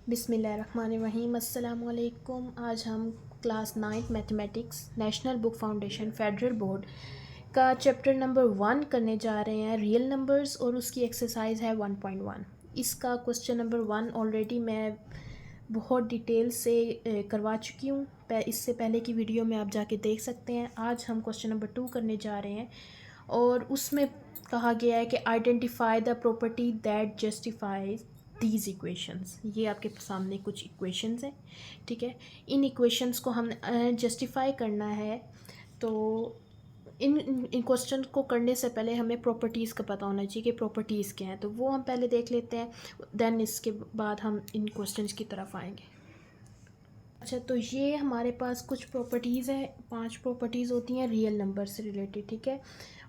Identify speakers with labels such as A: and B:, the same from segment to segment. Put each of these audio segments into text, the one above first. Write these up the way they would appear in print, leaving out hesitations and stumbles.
A: बिस्मिल्लाहिर्रहमानिर्रहीम। अस्सलामु अलैकुम। आज हम class 9th mathematics national book foundation federal board का चैप्टर नंबर 1 करने जा रहे हैं, रियल नंबर्स, और उसकी एक्सरसाइज है 1.1। इसका क्वेश्चन नंबर 1 ऑलरेडी मैं बहुत डिटेल से करवा चुकी हूँ। इससे पहले की वीडियो में आप जाके देख सकते हैं। आज हम क्वेश्चन नंबर 2 करने जा रहे हैं और उसमें कहा गया है कि identify the property that justifies these equations. ये आपके सामने कुछ इक्वेशंस हैं, ठीक है। इन इक्वेशंस को हम जस्टिफाई करना है, तो इन क्वेश्चन को करने से पहले हमें प्रॉपर्टीज़ का पता होना चाहिए कि प्रॉपर्टीज़ क्या हैं, तो वो हम पहले देख लेते हैं, देन इसके बाद हम इन क्वेश्चंस की तरफ आएंगे। अच्छा, तो ये हमारे पास कुछ प्रॉपर्टीज़ हैं। 5 प्रॉपर्टीज़ होती हैं रियल नंबर से रिलेटेड, ठीक है।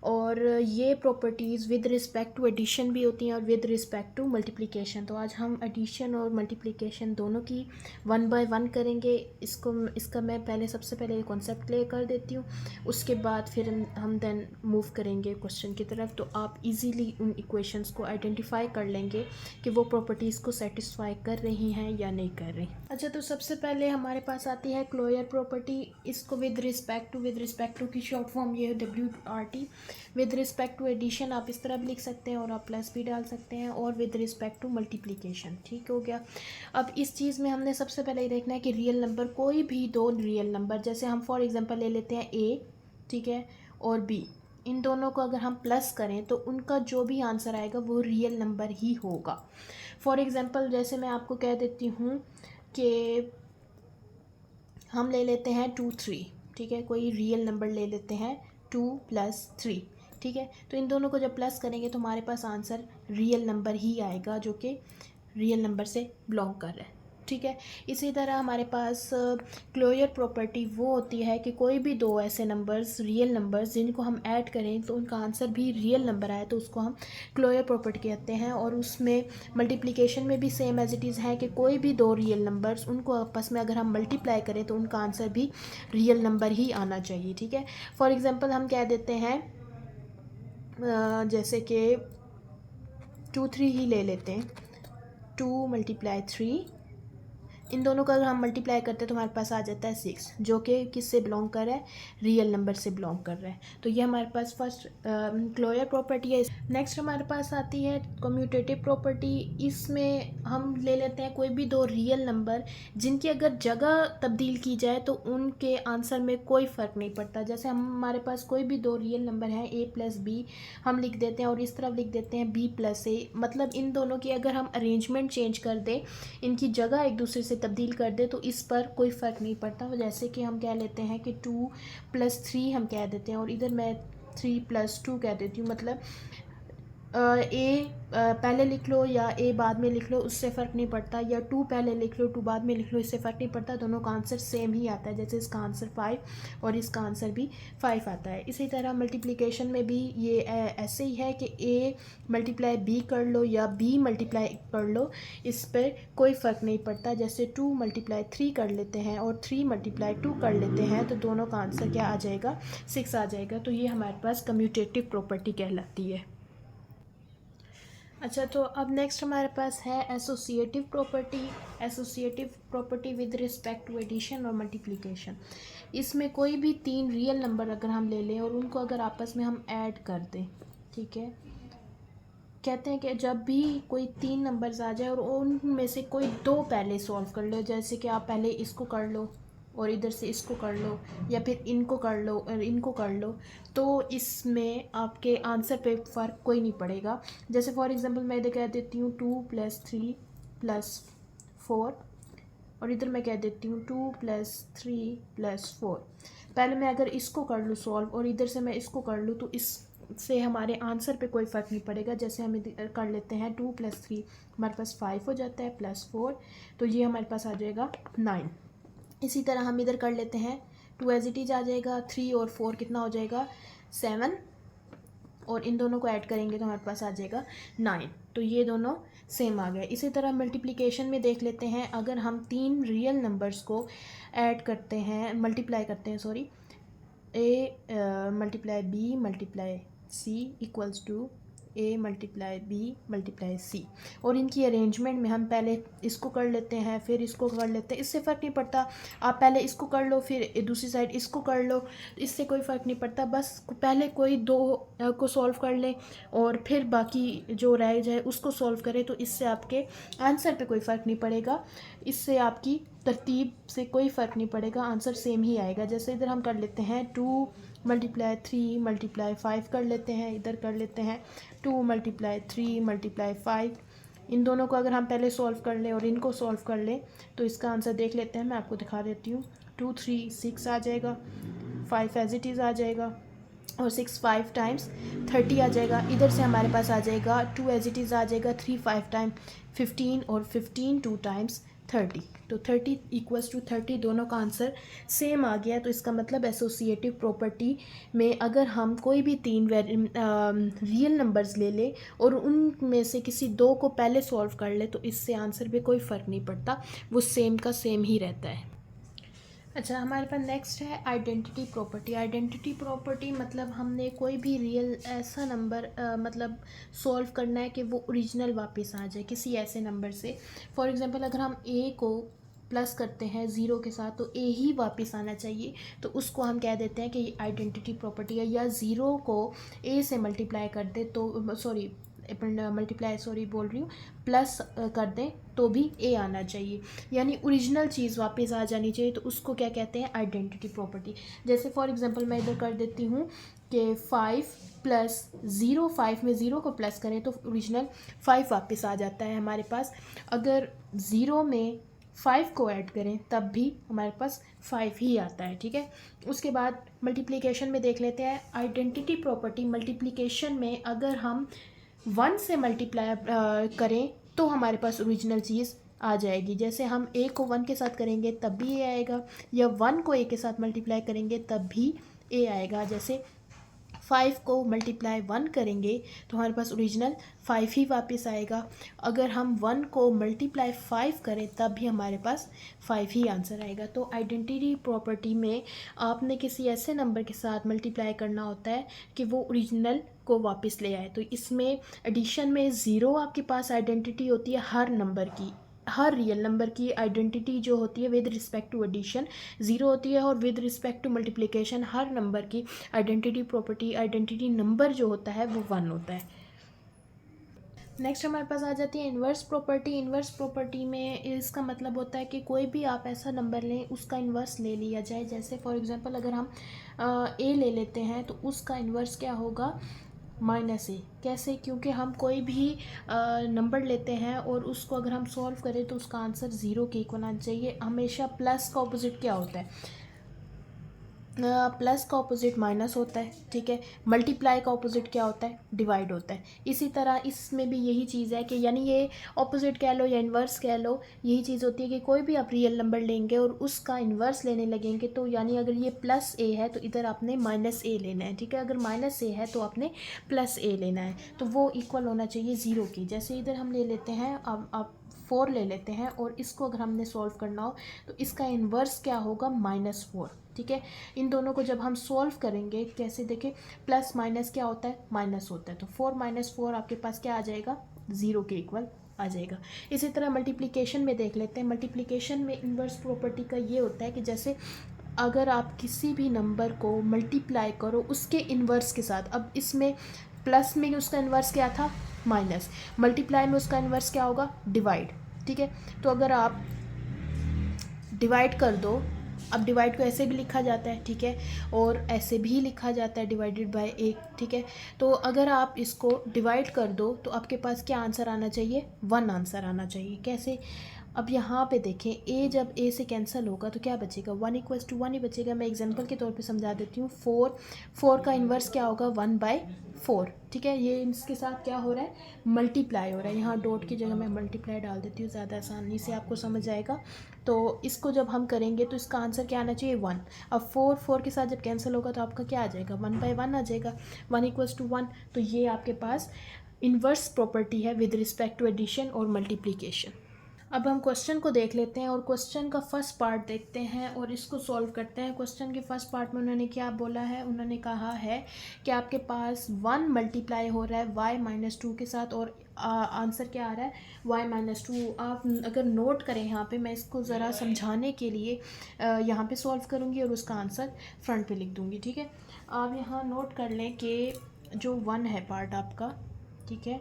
A: और ये properties with respect to addition भी होती हैं और विद रिस्पेक्ट टू मल्टीप्लिकेशन। तो आज हम एडिशन और मल्टीप्लिकेशन दोनों की 1 बाय 1 करेंगे। इसका मैं सबसे पहले कॉन्सेप्ट क्लियर कर देती हूँ, उसके बाद फिर हम देन मूव करेंगे क्वेश्चन की तरफ। तो आप इजीली उन इक्वेशंस को आइडेंटिफाई कर लेंगे कि वो प्रॉपर्टीज़ को सेटिस्फाई कर रही हैं या नहीं कर रही। अच्छा, तो सबसे पहले हमारे पास आती है क्लोजर प्रॉपर्टी। इसको विद रिस्पेक्ट टू की शॉर्ट फॉर्म ये है WRT। With respect to addition आप इस तरह भी लिख सकते हैं और आप प्लस भी डाल सकते हैं, और विद रिस्पेक्ट टू मल्टीप्लिकेशन, ठीक हो गया। अब इस चीज़ में हमने सबसे पहले ये देखना है कि रियल नंबर, कोई भी दो रियल नंबर, जैसे हम फॉर एग्जांपल ले लेते हैं A, ठीक है, और B, इन दोनों को अगर हम प्लस करें तो उनका जो भी आंसर आएगा वो रियल नंबर ही होगा। फॉर एग्जांपल जैसे मैं आपको कह देती हूँ कि हम ले लेते हैं 2 3, ठीक है, कोई रियल नंबर ले लेते हैं 2 + 3, ठीक है। तो इन दोनों को जब प्लस करेंगे तो हमारे पास आंसर रियल नंबर ही आएगा जो कि रियल नंबर से बिलोंग कर रहा है, ठीक है। इसी तरह हमारे पास क्लोजर प्रॉपर्टी वो होती है कि कोई भी दो ऐसे नंबर्स, रियल नंबर्स, जिनको हम ऐड करें तो उनका आंसर भी रियल नंबर आए तो उसको हम क्लोजर प्रॉपर्टी कहते हैं। और उसमें मल्टीप्लिकेशन में भी सेम एज इट इज़ है कि कोई भी दो रियल नंबर्स, उनको आपस में अगर हम मल्टीप्लाई करें तो उनका आंसर भी रियल नंबर ही आना चाहिए, ठीक है। फॉर एग्ज़ाम्पल हम कह देते हैं जैसे कि 2 3 ही ले लेते हैं। 2 × 3, इन दोनों का अगर हम मल्टीप्लाई करते हैं तो हमारे पास आ जाता है 6, जो कि किससे बिलोंग कर रहा है, रियल नंबर से बिलोंग कर रहा है। तो ये हमारे पास फर्स्ट क्लोजर प्रॉपर्टी है। नेक्स्ट हमारे पास आती है कम्यूटेटिव प्रॉपर्टी। इसमें हम ले लेते हैं कोई भी दो रियल नंबर जिनकी अगर जगह तब्दील की जाए तो उनके आंसर में कोई फ़र्क नहीं पड़ता। जैसे हमारे पास कोई भी दो रियल नंबर हैं A + B, हम लिख देते हैं और इस तरफ लिख देते हैं B + A। मतलब इन दोनों की अगर हम अरेंजमेंट चेंज कर दें, इनकी जगह एक दूसरे से तब्दील कर दे, तो इस पर कोई फ़र्क नहीं पड़ता। जैसे कि हम कह लेते हैं कि 2 + 3 हम कह देते हैं और इधर मैं 3 + 2 कह देती हूँ। मतलब A पहले लिख लो या A बाद में लिख लो, उससे फ़र्क नहीं पड़ता, या 2 पहले लिख लो 2 बाद में लिख लो, इससे फ़र्क नहीं पड़ता। दोनों का आंसर सेम ही आता है। जैसे इसका आंसर 5 और इसका आंसर भी 5 आता है। इसी तरह मल्टीप्लिकेशन में भी ये ऐसे ही है कि A × B कर लो या B × कर लो, इस पर कोई फ़र्क नहीं पड़ता। जैसे 2 × 3 कर लेते हैं और 3 × 2 कर लेते हैं तो दोनों का आंसर क्या आ जाएगा, 6 आ जाएगा। तो ये हमारे पास कम्यूटेटिव प्रॉपर्टी कहलाती है। अच्छा, तो अब नेक्स्ट हमारे पास है associative property. Associative property with respect to addition और मल्टीप्लिकेशन। इसमें कोई भी 3 रियल नंबर अगर हम ले लें और उनको अगर आपस में हम ऐड कर दें, ठीक है, कहते हैं कि जब भी कोई 3 नंबर्स आ जाए और उनमें से कोई 2 पहले सॉल्व कर लो, जैसे कि आप पहले इसको कर लो और इधर से इसको कर लो, या फिर इनको कर लो और इनको कर लो, तो इसमें आपके आंसर पे फ़र्क कोई नहीं पड़ेगा। जैसे फॉर एग्जांपल मैं इधर कह देती हूँ 2 + 3 + 4, और इधर मैं कह देती हूँ 2 + 3 + 4। पहले मैं अगर इसको कर लूँ सॉल्व और इधर से मैं इसको कर लूँ तो इससे हमारे आंसर पे कोई फ़र्क नहीं पड़ेगा। जैसे हम इधर कर लेते हैं 2 + 3, हमारे पास 5 हो जाता है, +4, तो ये हमारे पास आ जाएगा 9। इसी तरह हम इधर कर लेते हैं 2 एज इट इज़ आ जाएगा, 3 और 4 कितना हो जाएगा, 7, और इन दोनों को ऐड करेंगे तो हमारे पास आ जाएगा 9। तो ये दोनों सेम आ गए। इसी तरह मल्टीप्लिकेशन में देख लेते हैं, अगर हम 3 रियल नंबर्स को ऐड करते हैं, मल्टीप्लाई करते हैं, sorry, A × B × C = A multiply B multiply C. और इनकी अरेंजमेंट में हम पहले इसको कर लेते हैं फिर इसको कर लेते हैं, इससे फ़र्क नहीं पड़ता, आप पहले इसको कर लो फिर दूसरी साइड इसको कर लो, इससे कोई फ़र्क नहीं पड़ता, बस पहले कोई दो को सॉल्व कर लें और फिर बाकी जो रह जाए उसको सॉल्व करें, तो इससे आपके आंसर पे कोई फ़र्क नहीं पड़ेगा, इससे आपकी तरतीब से कोई फ़र्क नहीं पड़ेगा, आंसर सेम ही आएगा। जैसे इधर हम कर लेते हैं 2 मल्टीप्लाई 3 मल्टीप्लाई 5 कर लेते हैं, इधर कर लेते हैं 2 मल्टीप्लाई 3 मल्टीप्लाई 5। इन दोनों को अगर हम पहले सॉल्व कर लें और इनको सॉल्व कर लें तो इसका आंसर देख लेते हैं, मैं आपको दिखा देती हूँ। 2 3 6 आ जाएगा, 5 एज इट इज़ आ जाएगा और 6 5 टाइम्स 30 आ जाएगा। इधर से हमारे पास आ जाएगा 2 एज इट इज़ आ जाएगा, 3 5 टाइम 15 और 15 2 टाइम्स 30, तो 30 इक्वल्स टू 30, दोनों का आंसर सेम आ गया। तो इसका मतलब एसोसिएटिव प्रॉपर्टी में अगर हम कोई भी तीन रियल नंबर्स ले लें और उनमें से किसी दो को पहले सॉल्व कर ले तो इससे आंसर पे कोई फ़र्क नहीं पड़ता, वो सेम का सेम ही रहता है। अच्छा, हमारे पास नेक्स्ट है आइडेंटिटी प्रॉपर्टी। आइडेंटिटी प्रॉपर्टी मतलब हमने कोई भी रियल ऐसा नंबर मतलब सॉल्व करना है कि वो ओरिजिनल वापस आ जाए किसी ऐसे नंबर से। फॉर एग्जांपल अगर हम ए को प्लस करते हैं ज़ीरो के साथ तो ए ही वापस आना चाहिए, तो उसको हम कह देते हैं कि ये आइडेंटिटी प्रॉपर्टी है। या ज़ीरो को ए से मल्टीप्लाई कर दे तो मल्टीप्लाई बोल रही हूँ, प्लस कर दें तो भी ए आना चाहिए, यानी ओरिजिनल चीज़ वापस आ जानी चाहिए, तो उसको क्या कहते हैं, आइडेंटिटी प्रॉपर्टी। जैसे फॉर एग्जांपल मैं इधर कर देती हूँ कि 5 प्लस 0, 5 में 0 को प्लस करें तो ओरिजिनल 5 वापस आ जाता है हमारे पास। अगर 0 में 5 को ऐड करें तब भी हमारे पास 5 ही आता है, ठीक है। उसके बाद मल्टीप्लिकेशन में देख लेते हैं आइडेंटिटी प्रॉपर्टी। मल्टीप्लिकेशन में अगर हम 1 से मल्टीप्लाई करें तो हमारे पास ओरिजिनल चीज़ आ जाएगी। जैसे हम ए को 1 के साथ करेंगे तब भी ए आएगा, या 1 को ए के साथ मल्टीप्लाई करेंगे तब भी ए आएगा। जैसे 5 को मल्टीप्लाई 1 करेंगे तो हमारे पास ओरिजिनल 5 ही वापस आएगा। अगर हम 1 को मल्टीप्लाई 5 करें तब भी हमारे पास 5 ही आंसर आएगा। तो आइडेंटिटी प्रॉपर्टी में आपने किसी ऐसे नंबर के साथ मल्टीप्लाई करना होता है कि वो ओरिजिनल को वापस ले आए। तो इसमें एडिशन में 0 आपके पास आइडेंटिटी होती है हर नंबर की, हर रियल नंबर की आइडेंटिटी जो होती है विद रिस्पेक्ट टू एडिशन 0 होती है, और विद रिस्पेक्ट टू मल्टीप्लिकेशन हर नंबर की आइडेंटिटी प्रॉपर्टी आइडेंटिटी नंबर जो होता है वो 1 होता है। नेक्स्ट हमारे पास आ जाती है इन्वर्स प्रॉपर्टी। इन्वर्स प्रॉपर्टी में इसका मतलब होता है कि कोई भी आप ऐसा नंबर लें उसका इन्वर्स ले लिया जाए। जैसे फॉर एग्जांपल अगर हम ए ले लेते हैं तो उसका इन्वर्स क्या होगा, माइनस ए। कैसे, क्योंकि हम कोई भी नंबर लेते हैं और उसको अगर हम सॉल्व करें तो उसका आंसर 0 के इक्वल आना चाहिए। हमेशा प्लस का ऑपोजिट क्या होता है, प्लस का ऑपोजिट माइनस होता है, ठीक है। मल्टीप्लाई का ऑपोजिट क्या होता है, डिवाइड होता है। इसी तरह इसमें भी यही चीज़ है कि यानी ये ऑपोजिट कह लो या इन्वर्स कह लो, यही चीज़ होती है कि कोई भी आप रियल नंबर लेंगे और उसका इन्वर्स लेने लगेंगे तो यानी अगर ये प्लस ए है तो इधर आपने माइनस ए लेना है, ठीक है। अगर माइनस ए है तो आपने प्लस ए लेना है, तो वो इक्वल होना चाहिए 0 की। जैसे इधर हम ले लेते हैं, अब आप 4 ले लेते हैं और इसको अगर हमने सॉल्व करना हो तो इसका इन्वर्स क्या होगा, -4, ठीक है। इन दोनों को जब हम सॉल्व करेंगे, कैसे देखें, प्लस माइनस क्या होता है, माइनस होता है, तो 4 - 4 आपके पास क्या आ जाएगा, 0 के इक्वल आ जाएगा। इसी तरह मल्टीप्लिकेशन में देख लेते हैं। मल्टीप्लिकेशन में इन्वर्स प्रॉपर्टी का ये होता है कि जैसे अगर आप किसी भी नंबर को मल्टीप्लाई करो उसके इन्वर्स के साथ, अब इसमें प्लस में उसका इन्वर्स क्या था, माइनस, मल्टीप्लाई में उसका इन्वर्स क्या होगा, डिवाइड, ठीक है। तो अगर आप डिवाइड कर दो, अब डिवाइड को ऐसे भी लिखा जाता है, ठीक है, और ऐसे भी लिखा जाता है डिवाइडेड बाय 1, ठीक है। तो अगर आप इसको डिवाइड कर दो तो आपके पास क्या आंसर आना चाहिए, 1 आंसर आना चाहिए। कैसे, अब यहाँ पे देखें, ए जब ए से कैंसिल होगा तो क्या बचेगा, 1 = 1 ही बचेगा। मैं एग्जांपल के तौर पे समझा देती हूँ। 4 का इन्वर्स क्या होगा, 1/4, ठीक है। ये इसके साथ क्या हो रहा है, मल्टीप्लाई हो रहा है। यहाँ डॉट की जगह मैं मल्टीप्लाई डाल देती हूँ, ज़्यादा आसानी से आपको समझ आएगा। तो इसको जब हम करेंगे तो इसका आंसर क्या आना चाहिए, 1। अब 4 के साथ जब कैंसिल होगा तो आपका क्या आ जाएगा, 1/1 आ जाएगा, 1 = 1। तो ये आपके पास इन्वर्स प्रॉपर्टी है विद रिस्पेक्ट टू एडिशन और मल्टीप्लिकेशन। अब हम क्वेश्चन को देख लेते हैं और क्वेश्चन का फर्स्ट पार्ट देखते हैं और इसको सॉल्व करते हैं। क्वेश्चन के फर्स्ट पार्ट में उन्होंने क्या बोला है, उन्होंने कहा है कि आपके पास 1 मल्टीप्लाई हो रहा है y-2 के साथ और आंसर क्या आ रहा है y-2। आप अगर नोट करें यहाँ पे, मैं इसको ज़रा समझाने के लिए यहाँ पे सॉल्व करूँगी और उसका आंसर फ्रंट पे लिख दूँगी, ठीक है। आप यहाँ नोट कर लें कि जो 1 है पार्ट आपका, ठीक है,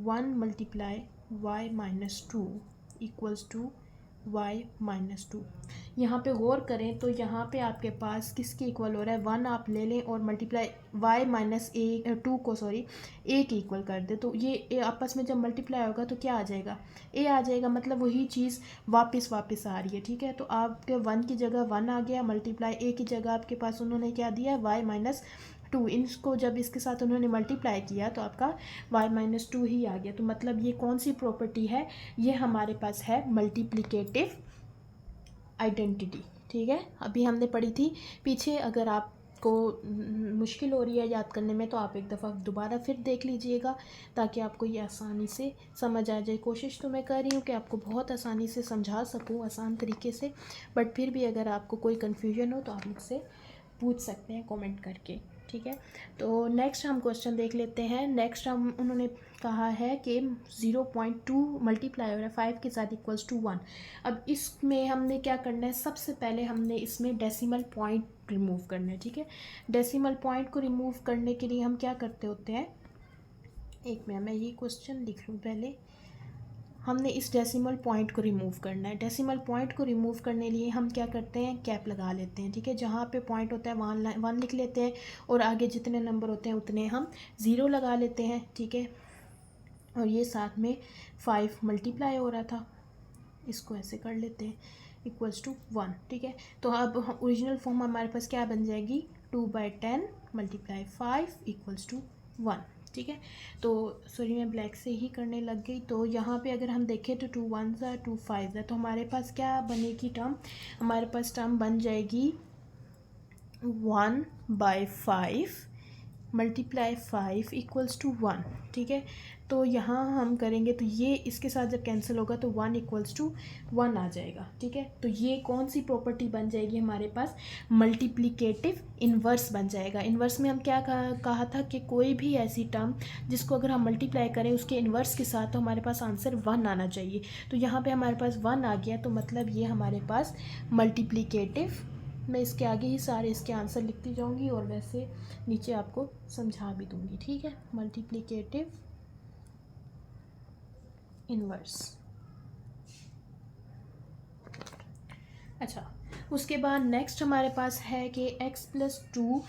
A: 1 multiply y-2 equals to y-2। यहाँ पे गौर करें तो यहाँ पे आपके पास किसके इक्वल हो रहा है, 1 आप ले लें और मल्टीप्लाई y-2 को a के इक्वल कर दे, तो ये आपस में जब मल्टीप्लाई होगा तो क्या आ जाएगा, a आ जाएगा। मतलब वही चीज़ वापस आ रही है, ठीक है। तो आपके 1 की जगह 1 आ गया, मल्टीप्लाई a की जगह आपके पास उन्होंने क्या दिया y-2। इनको जब इसके साथ उन्होंने मल्टीप्लाई किया तो आपका y-2 ही आ गया। तो मतलब ये कौन सी प्रॉपर्टी है, ये हमारे पास है मल्टीप्लिकेटिव आइडेंटिटी, ठीक है। अभी हमने पढ़ी थी पीछे, अगर आपको मुश्किल हो रही है याद करने में तो आप एक दफ़ा दोबारा फिर देख लीजिएगा ताकि आपको ये आसानी से समझ आ जाए। कोशिश तो मैं कर रही हूँ कि आपको बहुत आसानी से समझा सकूँ, आसान तरीके से, बट फिर भी अगर आपको कोई कन्फ्यूजन हो तो आप मुझसे पूछ सकते हैं कमेंट करके, ठीक है। तो नेक्स्ट हम क्वेश्चन देख लेते हैं। नेक्स्ट हम उन्होंने कहा है कि 0.2 मल्टीप्लाई हो रहा है 5 के साथ इक्वल्स टू 1। अब इसमें हमने क्या करना है, सबसे पहले हमने इसमें डेसिमल पॉइंट रिमूव करना है, ठीक है। डेसिमल पॉइंट को रिमूव करने के लिए हम क्या करते होते हैं, एक मिनट मैं ये क्वेश्चन लिख लूँ पहले। हमने इस डेसिमल पॉइंट को रिमूव करना है। डेसिमल पॉइंट को रिमूव करने लिए हम क्या करते हैं, कैप लगा लेते हैं, ठीक है। जहाँ पे पॉइंट होता है वहाँ 1 लिख लेते हैं और आगे जितने नंबर होते हैं उतने हम 0 लगा लेते हैं, ठीक है। और ये साथ में 5 मल्टीप्लाई हो रहा था, इसको ऐसे कर लेते हैं इक्वल्स टू 1, ठीक है। तो अब ओरिजिनल फॉर्म हमारे पास क्या बन जाएगी, 2/10 मल्टीप्लाई 5 इक्वल्स टू 1, ठीक है। तो सॉरी मैं ब्लैक से ही करने लग गई। तो यहाँ पे अगर हम देखें तो 2 1s are 2 5s है, तो हमारे पास क्या बनेगी टर्म, हमारे पास टर्म बन जाएगी 1/5 मल्टीप्लाई 5 इक्वल्स टू 1, ठीक है। तो यहाँ हम करेंगे तो ये इसके साथ जब कैंसिल होगा तो 1 इक्वल्स टू 1 आ जाएगा, ठीक है। तो ये कौन सी प्रॉपर्टी बन जाएगी हमारे पास, मल्टीप्लिकेटिव इन्वर्स बन जाएगा। इन्वर्स में हम क्या कहा था कि कोई भी ऐसी टर्म जिसको अगर हम मल्टीप्लाई करें उसके इन्वर्स के साथ तो हमारे पास आंसर 1 आना चाहिए। तो यहाँ पर हमारे पास 1 आ गया, तो मतलब ये हमारे पास मल्टीप्लिकेटिव, मैं इसके आगे ही सारे इसके आंसर लिखती जाऊंगी और वैसे नीचे आपको समझा भी दूंगी, ठीक है। Multiplicative inverse. अच्छा, उसके बाद नेक्स्ट हमारे पास है कि x+2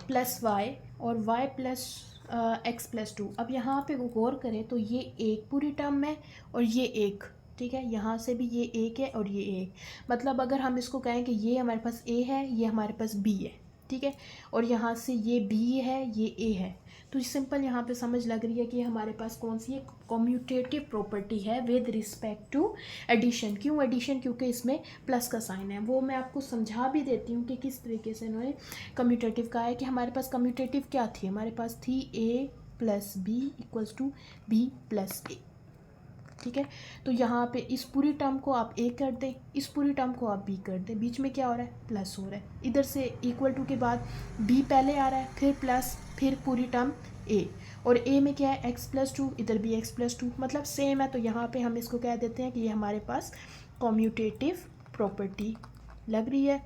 A: + y और y+x+2। अब यहाँ पे गौर करें तो ये एक पूरी टर्म है और ये एक, ठीक है। यहाँ से भी ये एक है और ये एक, मतलब अगर हम इसको कहें कि ये हमारे पास a है, ये हमारे पास b है, ठीक है। और यहाँ से ये b है, ये a है। तो सिंपल यहाँ पे समझ लग रही है कि हमारे पास कौन सी एक कम्यूटेटिव प्रॉपर्टी है विद रिस्पेक्ट टू एडिशन। क्यों एडिशन, क्योंकि इसमें प्लस का साइन है। वो मैं आपको समझा भी देती हूँ कि किस तरीके से इन्होंने कम्यूटेटिव कहा है। कि हमारे पास कम्यूटेटिव क्या थी, हमारे पास थी a + b equals to b + a, ठीक है। तो यहाँ पे इस पूरी टर्म को आप a कर दें, इस पूरी टर्म को आप b कर दें, बीच में क्या हो रहा है, प्लस हो रहा है। इधर से इक्वल टू के बाद b पहले आ रहा है, फिर प्लस, फिर पूरी टर्म a, और a में क्या है x+2, इधर भी x+2, मतलब सेम है। तो यहाँ पे हम इसको कह देते हैं कि ये हमारे पास कम्यूटेटिव प्रॉपर्टी लग रही है।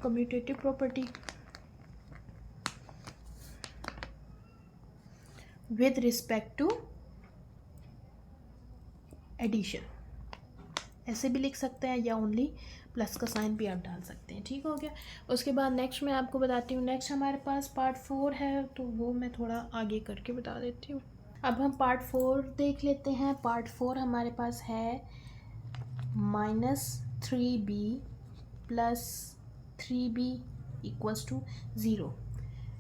A: Commutative property with respect to addition, ऐसे भी लिख सकते हैं या ओनली प्लस का साइन भी आप डाल सकते हैं, ठीक हो गया। उसके बाद नेक्स्ट मैं आपको बताती हूँ। नेक्स्ट हमारे पास पार्ट 4 है, तो वो मैं थोड़ा आगे करके बता देती हूँ। अब हम पार्ट 4 देख लेते हैं। पार्ट 4 हमारे पास है -3b + 3b इक्वल्स टू 0।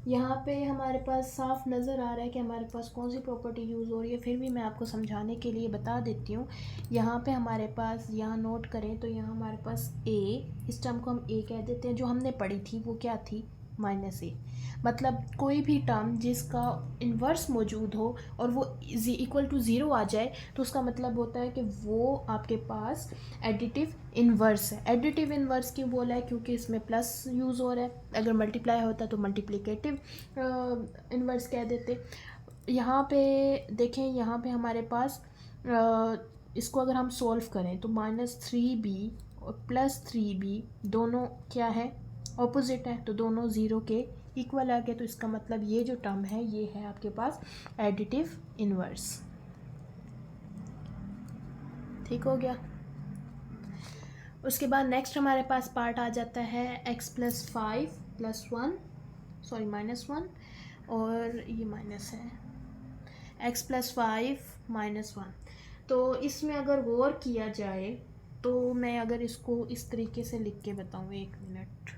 A: यहाँ पे हमारे पास साफ नज़र आ रहा है कि हमारे पास कौन सी प्रॉपर्टी यूज़ हो रही है, फिर भी मैं आपको समझाने के लिए बता देती हूँ। यहाँ पे हमारे पास, यहाँ नोट करें तो यहाँ हमारे पास a, इस टर्म को हम a कह देते हैं। जो हमने पढ़ी थी वो क्या थी, माइनस ए, मतलब कोई भी टर्म जिसका इन्वर्स मौजूद हो और वो इक्वल टू ज़ीरो आ जाए तो उसका मतलब होता है कि वो आपके पास एडिटिव इन्वर्स है। एडिटिव इन्वर्स क्यों बोला है? क्योंकि इसमें प्लस यूज़ हो रहा है, अगर मल्टीप्लाई होता तो मल्टीप्लिकेटिव इन्वर्स कह देते। यहाँ पे देखें, यहाँ पे हमारे पास इसको अगर हम सॉल्व करें तो -3b और +3b दोनों क्या है? ऑपोजिट है, तो दोनों ज़ीरो के इक्वल आ गए। तो इसका मतलब ये जो टर्म है ये है आपके पास एडिटिव इन्वर्स। ठीक हो गया। उसके बाद नेक्स्ट हमारे पास पार्ट आ जाता है x+5+1 सॉरी -1 और ये माइनस है x+5 -1। तो इसमें अगर गौर किया जाए तो मैं अगर इसको इस तरीके से लिख के बताऊँ, 1 मिनट,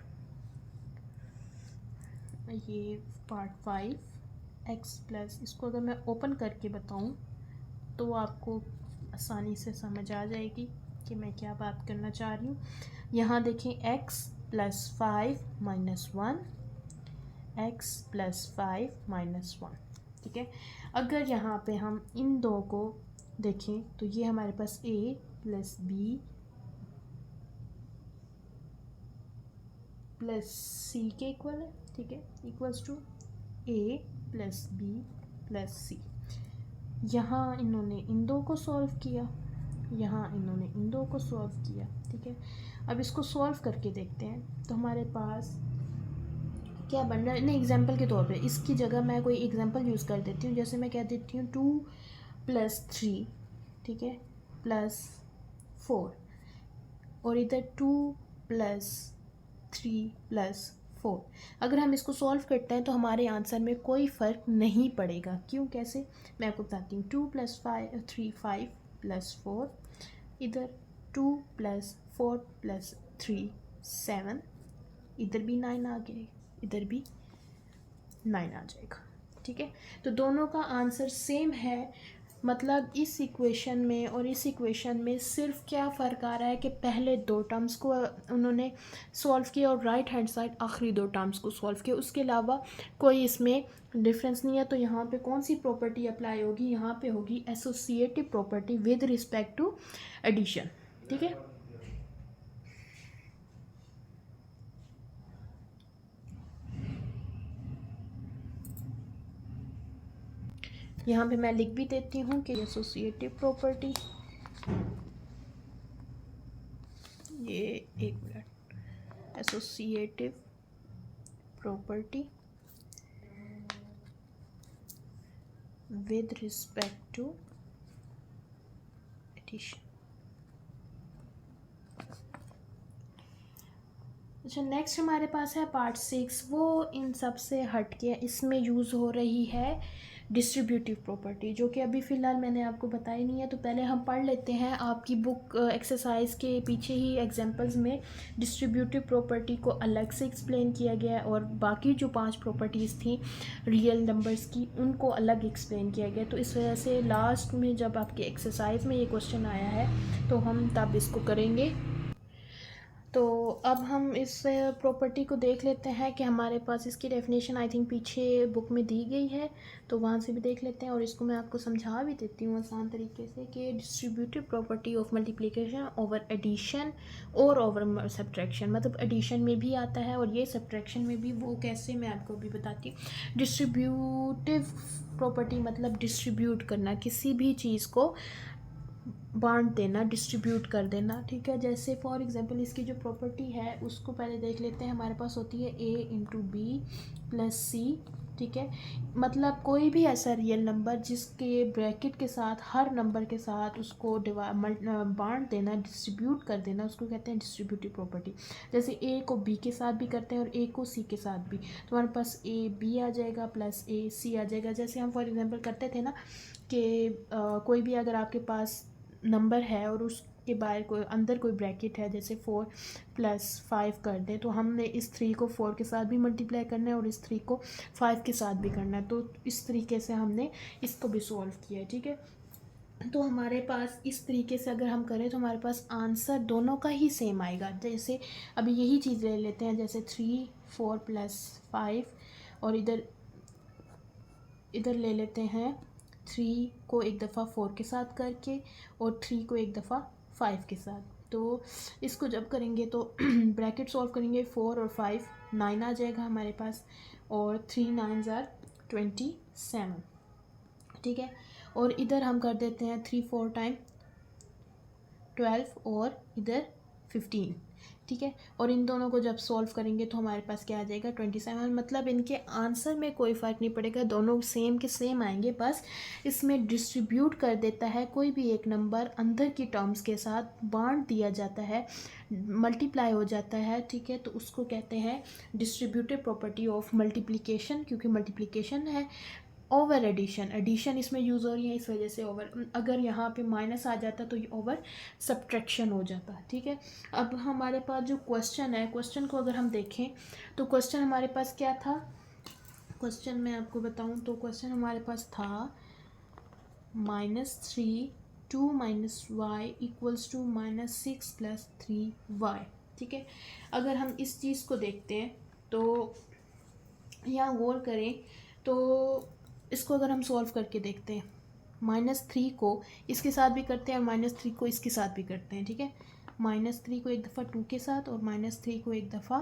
A: ये पार्ट 5 x+ इसको अगर मैं ओपन करके बताऊँ तो आपको आसानी से समझ आ जाएगी कि मैं क्या बात करना चाह रही हूँ। यहाँ देखें x+5 -1 x+5 -1, ठीक है। अगर यहाँ पे हम इन दो को देखें तो ये हमारे पास a + b + c के इक्वल है, ठीक है, equals to a + b + c। यहाँ इन्होंने इन दो को सॉल्व किया, यहाँ इन्होंने इन दो को सॉल्व किया, ठीक है। अब इसको सॉल्व करके देखते हैं तो हमारे पास क्या बन रहा है। नहीं, एग्जांपल के तौर पे इसकी जगह मैं कोई एग्जांपल यूज़ कर देती हूँ। जैसे मैं कह देती हूँ 2 + 3, ठीक है, +4, और इधर 2 + 3 + 4। अगर हम इसको सॉल्व करते हैं तो हमारे आंसर में कोई फ़र्क नहीं पड़ेगा। क्यों, कैसे, मैं आपको बताती हूँ। 2 + 3 5 + 4, इधर 2 + 4 + 3 7, इधर भी 9 आ गए, इधर भी 9 आ जाएगा, ठीक है। तो दोनों का आंसर सेम है। मतलब इस इक्वेशन में और इस इक्वेशन में सिर्फ क्या फ़र्क आ रहा है कि पहले दो टर्म्स को उन्होंने सॉल्व किया और राइट हैंड साइड आखिरी दो टर्म्स को सॉल्व किया, उसके अलावा कोई इसमें डिफरेंस नहीं है। तो यहाँ पे कौन सी प्रॉपर्टी अप्लाई होगी? यहाँ पे होगी associative property with respect to addition, ठीक है। यहाँ पे मैं लिख भी देती हूँ कि एसोसिएटिव प्रॉपर्टी, ये एक minute, associative property with respect to addition. अच्छा, नेक्स्ट हमारे पास है पार्ट 6। वो इन सब से हट के इसमें यूज़ हो रही है डिस्ट्रीब्यूटिव प्रॉपर्टी, जो कि अभी फ़िलहाल मैंने आपको बताई नहीं है। तो पहले हम पढ़ लेते हैं। आपकी बुक एक्सरसाइज के पीछे ही एग्जांपल्स में डिस्ट्रीब्यूटिव प्रॉपर्टी को अलग से एक्सप्लेन किया गया है और बाकी जो 5 प्रॉपर्टीज़ थी रियल नंबर्स की उनको अलग एक्सप्लेन किया गया। तो इस वजह से लास्ट में जब आपकी एक्सरसाइज में ये क्वेश्चन आया है तो हम तब इसको करेंगे। तो अब हम इस प्रॉपर्टी को देख लेते हैं कि हमारे पास इसकी डेफिनेशन आई थिंक पीछे बुक में दी गई है, तो वहाँ से भी देख लेते हैं। और इसको मैं आपको समझा भी देती हूँ आसान तरीके से कि distributive property of multiplication over addition और ओवर सब्ट्रैक्शन, मतलब एडिशन में भी आता है और ये सब्ट्रैक्शन में भी। वो कैसे, मैं आपको भी बताती हूँ। डिस्ट्रीब्यूटिव प्रॉपर्टी मतलब डिस्ट्रीब्यूट करना, किसी भी चीज़ को बांट देना, डिस्ट्रीब्यूट कर देना, ठीक है। जैसे फॉर एग्जांपल इसकी जो प्रॉपर्टी है उसको पहले देख लेते हैं। हमारे पास होती है a × b + c, ठीक है। मतलब कोई भी ऐसा रियल नंबर जिसके ब्रैकेट के साथ हर नंबर के साथ उसको बांट देना, डिस्ट्रीब्यूट कर देना, उसको कहते हैं डिस्ट्रीब्यूटिव प्रॉपर्टी। जैसे a को b के साथ भी करते हैं और a को c के साथ भी, तो हमारे पास a b आ जाएगा + a c आ जाएगा। जैसे हम फॉर एग्जांपल करते थे ना कि कोई भी अगर आपके पास नंबर है और उसके बाहर कोई अंदर कोई ब्रैकेट है, जैसे 4 + 5 कर दें, तो हमने इस 3 को 4 के साथ भी मल्टीप्लाई करना है और इस 3 को 5 के साथ भी करना है। तो इस तरीके से हमने इसको भी सॉल्व किया है, ठीक है। तो हमारे पास इस तरीके से अगर हम करें तो हमारे पास आंसर दोनों का ही सेम आएगा। जैसे अभी यही चीज़ ले लेते हैं, जैसे 3 4 + 5 और इधर ले लेते हैं 3 को एक दफ़ा 4 के साथ करके और 3 को एक दफ़ा 5 के साथ। तो इसको जब करेंगे तो ब्रैकेट सॉल्व करेंगे, 4 और 5 9 आ जाएगा हमारे पास, और 3 9 ज़ार 27, ठीक है। और इधर हम कर देते हैं 3 4 टाइम 12 और इधर 15, ठीक है। और इन दोनों को जब सॉल्व करेंगे तो हमारे पास क्या आ जाएगा 27। मतलब इनके आंसर में कोई फ़र्क नहीं पड़ेगा, दोनों सेम के सेम आएंगे, बस इसमें डिस्ट्रीब्यूट कर देता है, कोई भी एक नंबर अंदर की टर्म्स के साथ बांट दिया जाता है, मल्टीप्लाई हो जाता है, ठीक है। तो उसको कहते हैं डिस्ट्रीब्यूटिव प्रॉपर्टी ऑफ मल्टीप्लिकेशन, क्योंकि मल्टीप्लिकेशन है। ओवर एडिशन इसमें यूज़ हो रही है, इस वजह से ओवर, अगर यहाँ पे माइनस आ जाता तो ये ओवर सब्ट्रैक्शन हो जाता, ठीक है। अब हमारे पास जो क्वेश्चन है, क्वेश्चन को अगर हम देखें तो क्वेश्चन हमारे पास क्या था, क्वेश्चन मैं आपको बताऊं तो क्वेश्चन हमारे पास था -3 2 - y = -6 + 3y, ठीक है। अगर हम इस चीज़ को देखते हैं तो यहाँ गौर करें तो इसको अगर हम सॉल्व करके देखते हैं, -3 को इसके साथ भी करते हैं और -3 को इसके साथ भी करते हैं, ठीक है। -3 को एक दफ़ा 2 के साथ और -3 को एक दफ़ा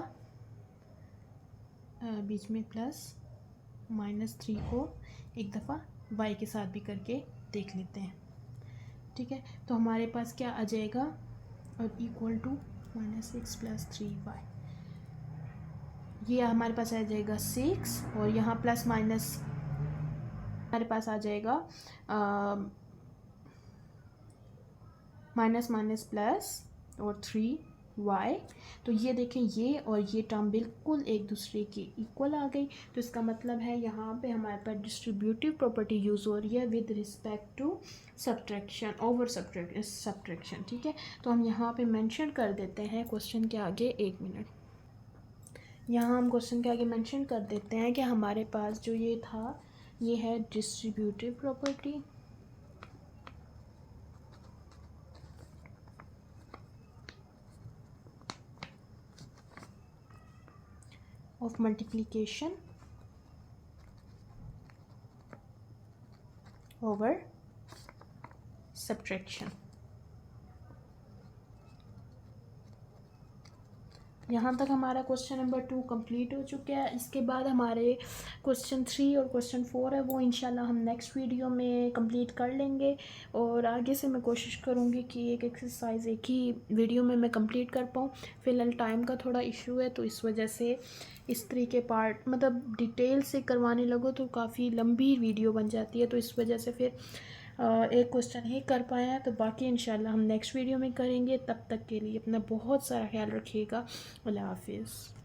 A: बीच में प्लस, -3 को एक दफ़ा y के साथ भी करके देख लेते हैं, ठीक है। तो हमारे पास क्या आ जाएगा, और इक्वल टू -6 + 3y, ये हमारे पास आ जाएगा 6 और यहाँ प्लस माइनस हमारे पास आ जाएगा माइनस माइनस प्लस और 3y। तो ये देखें, ये और ये टर्म बिल्कुल एक दूसरे के इक्वल आ गई। तो इसका मतलब है यहाँ पे हमारे पास डिस्ट्रीब्यूटिव प्रॉपर्टी यूज़ हो रही है with respect to subtraction, over subtraction, ठीक है। तो हम यहाँ पे मेंशन कर देते हैं क्वेश्चन के आगे, 1 मिनट, यहाँ हम क्वेश्चन के आगे मेंशन कर देते हैं कि हमारे पास जो ये था, ये है distributive property of multiplication over subtraction. यहाँ तक हमारा क्वेश्चन नंबर 2 कंप्लीट हो चुका है। इसके बाद हमारे क्वेश्चन 3 और क्वेश्चन 4 है, वो इंशाल्लाह हम नेक्स्ट वीडियो में कंप्लीट कर लेंगे। और आगे से मैं कोशिश करूँगी कि एक एक्सरसाइज एक ही वीडियो में मैं कंप्लीट कर पाऊँ। फ़िलहाल टाइम का थोड़ा इशू है, तो इस वजह से इस तरीके पार्ट मतलब डिटेल से करवाने लगो तो काफ़ी लंबी वीडियो बन जाती है, तो इस वजह से फिर एक क्वेश्चन ही कर पाए हैं। तो बाकी इंशाल्लाह हम नेक्स्ट वीडियो में करेंगे। तब तक के लिए अपना बहुत सारा ख्याल रखिएगा। अल्लाह हाफिज़।